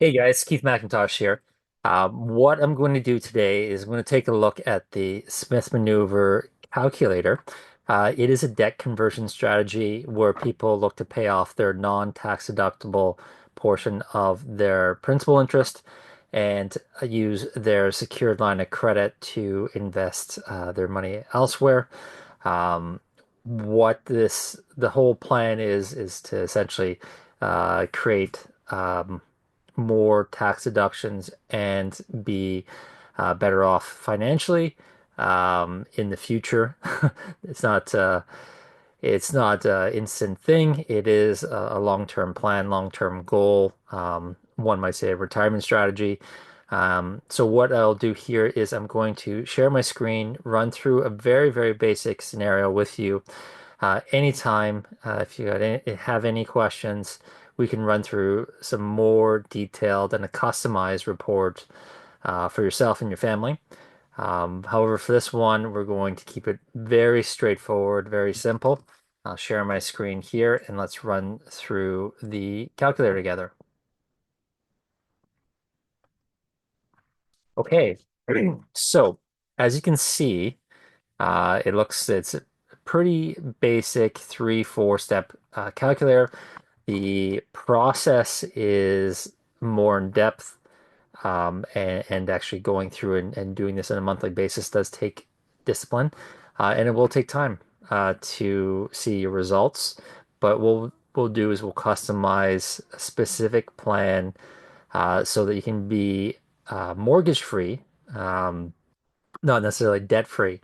Hey guys, Keith Macintosh here. What I'm going to do today is I'm going to take a look at the Smith Maneuver calculator. It is a debt conversion strategy where people look to pay off their non-tax deductible portion of their principal interest and use their secured line of credit to invest their money elsewhere. Um, the whole plan is to essentially create more tax deductions and be better off financially in the future. It's not it's not an instant thing. It is a long-term plan, long-term goal. One might say a retirement strategy. So what I'll do here is I'm going to share my screen, run through a very, very basic scenario with you. Anytime, if have any questions, we can run through some more detailed and a customized report for yourself and your family. However, for this one, we're going to keep it very straightforward, very simple. I'll share my screen here and let's run through the calculator together. Okay, so as you can see, it's a pretty basic 3, 4 step calculator. The process is more in depth, and actually going through and doing this on a monthly basis does take discipline, and it will take time to see your results. But what we'll do is we'll customize a specific plan so that you can be mortgage free, not necessarily debt free,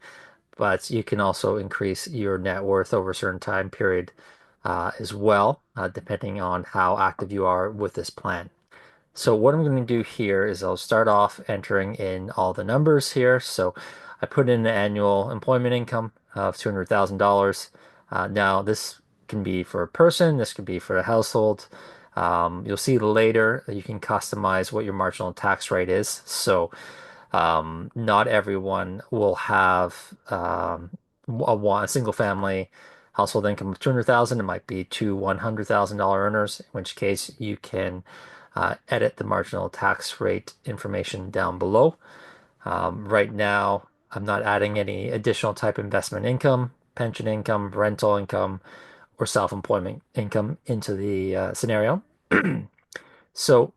but you can also increase your net worth over a certain time period as well, depending on how active you are with this plan. So what I'm going to do here is I'll start off entering in all the numbers here. So I put in the annual employment income of $200,000. Now this can be for a person, this could be for a household. You'll see later that you can customize what your marginal tax rate is. So not everyone will have a single family household income of 200,000. It might be two $100,000 earners, in which case you can edit the marginal tax rate information down below. Right now, I'm not adding any additional type investment income, pension income, rental income, or self-employment income into the scenario. So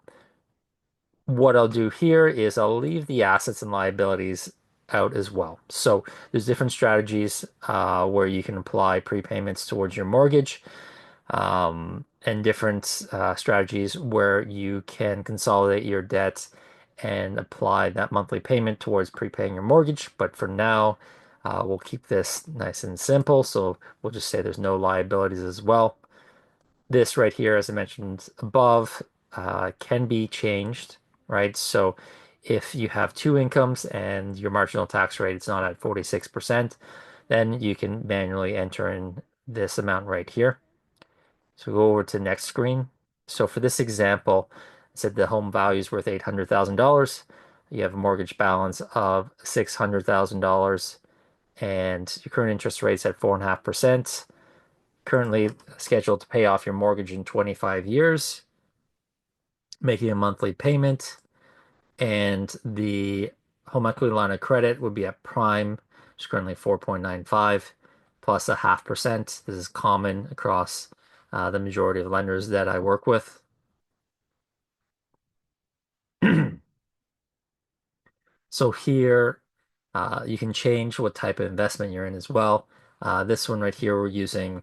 what I'll do here is I'll leave the assets and liabilities out as well. So there's different strategies where you can apply prepayments towards your mortgage, and different strategies where you can consolidate your debt and apply that monthly payment towards prepaying your mortgage. But for now, we'll keep this nice and simple. So we'll just say there's no liabilities as well. This right here, as I mentioned above, can be changed, right? So if you have two incomes and your marginal tax rate is not at 46%, then you can manually enter in this amount right here. So go over to next screen. So for this example, it said the home value is worth $800,000. You have a mortgage balance of $600,000 and your current interest rate's at 4.5%. Currently scheduled to pay off your mortgage in 25 years, making a monthly payment, and the home equity line of credit would be at prime, which is currently 4.95 plus 0.5%. This is common across the majority of lenders that I work with. So here, you can change what type of investment you're in as well. This one right here, we're using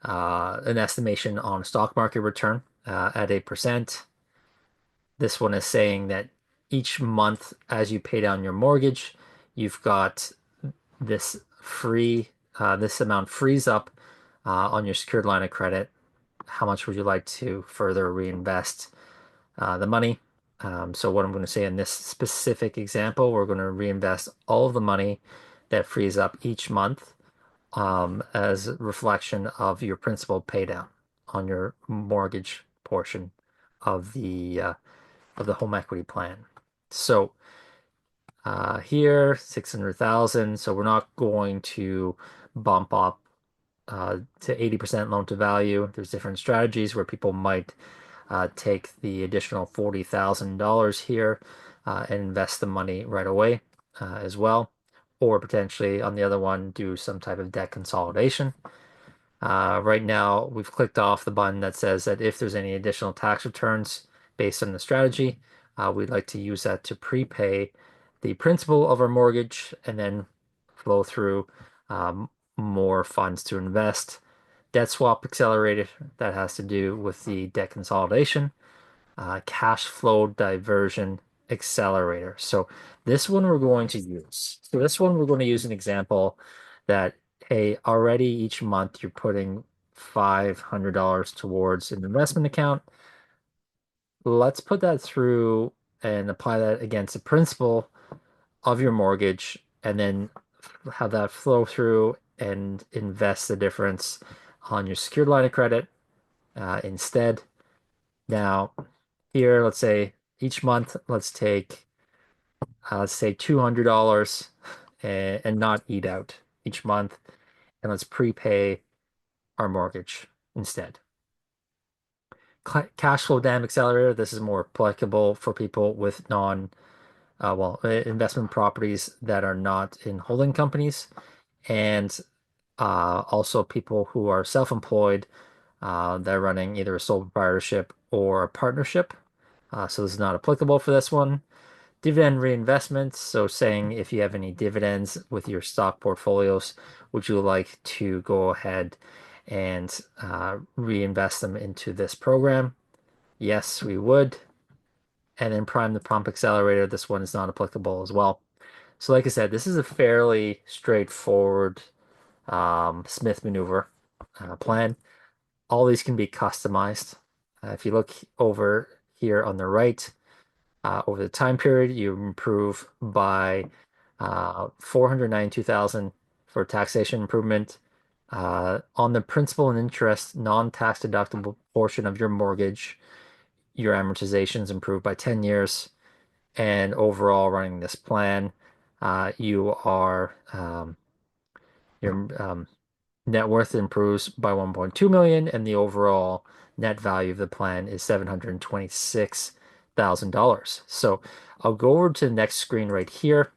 an estimation on stock market return at 8%. This one is saying that each month as you pay down your mortgage, you've got this this amount frees up on your secured line of credit. How much would you like to further reinvest the money? So what I'm going to say in this specific example, we're going to reinvest all of the money that frees up each month as a reflection of your principal pay down on your mortgage portion of the home equity plan. So here, 600,000. So we're not going to bump up to 80% loan to value. There's different strategies where people might take the additional $40,000 here and invest the money right away as well. Or potentially on the other one, do some type of debt consolidation. Right now, we've clicked off the button that says that if there's any additional tax returns based on the strategy, we'd like to use that to prepay the principal of our mortgage and then flow through um, more funds to invest. Debt swap accelerated, that has to do with the debt consolidation. Cash flow diversion accelerator. So this one we're going to use. So this one we're going to use an example that, hey, already each month you're putting $500 towards an investment account. Let's put that through and apply that against the principal of your mortgage and then have that flow through and invest the difference on your secured line of credit instead. Now, here, let's say each month, let's say $200 and not eat out each month, and let's prepay our mortgage instead. Cash flow dam accelerator. This is more applicable for people with investment properties that are not in holding companies, and also people who are self-employed that are running either a sole proprietorship or a partnership. So this is not applicable for this one. Dividend reinvestments. So saying if you have any dividends with your stock portfolios, would you like to go ahead and reinvest them into this program? Yes, we would. And then prime the pump accelerator. This one is not applicable as well. So like I said, this is a fairly straightforward Smith maneuver plan. All these can be customized. If you look over here on the right, over the time period, you improve by 492,000 for taxation improvement. On the principal and interest non-tax deductible portion of your mortgage, your amortizations improve by 10 years. And overall, running this plan, you are your net worth improves by 1.2 million, and the overall net value of the plan is $726,000. So I'll go over to the next screen right here.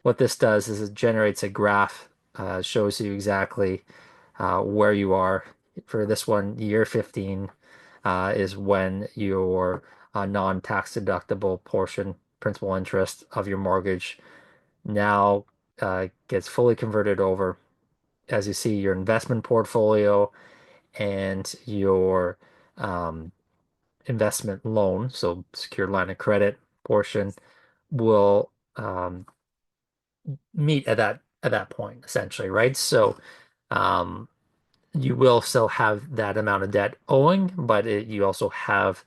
What this does is it generates a graph, shows you exactly where you are. For this one, year 15 is when your non-tax deductible portion, principal interest of your mortgage now gets fully converted over. As you see, your investment portfolio and your um, investment loan, so secured line of credit portion, will meet at that point, essentially, right? So um, you will still have that amount of debt owing, but you also have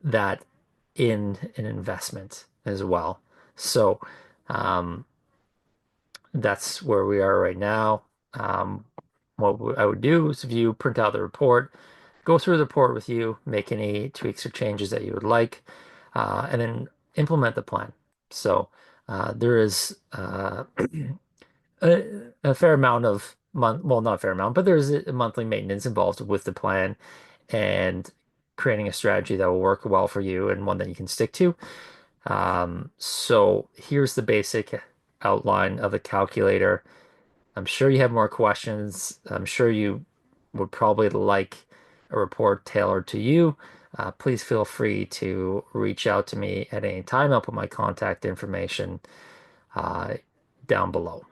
that in an investment as well. So um, that's where we are right now. Um, what I would do is if you print out the report, go through the report with you, make any tweaks or changes that you would like, and then implement the plan. So there is a fair amount of well, not a fair amount, but there's a monthly maintenance involved with the plan and creating a strategy that will work well for you and one that you can stick to. So here's the basic outline of the calculator. I'm sure you have more questions. I'm sure you would probably like a report tailored to you. Please feel free to reach out to me at any time. I'll put my contact information uh, down below.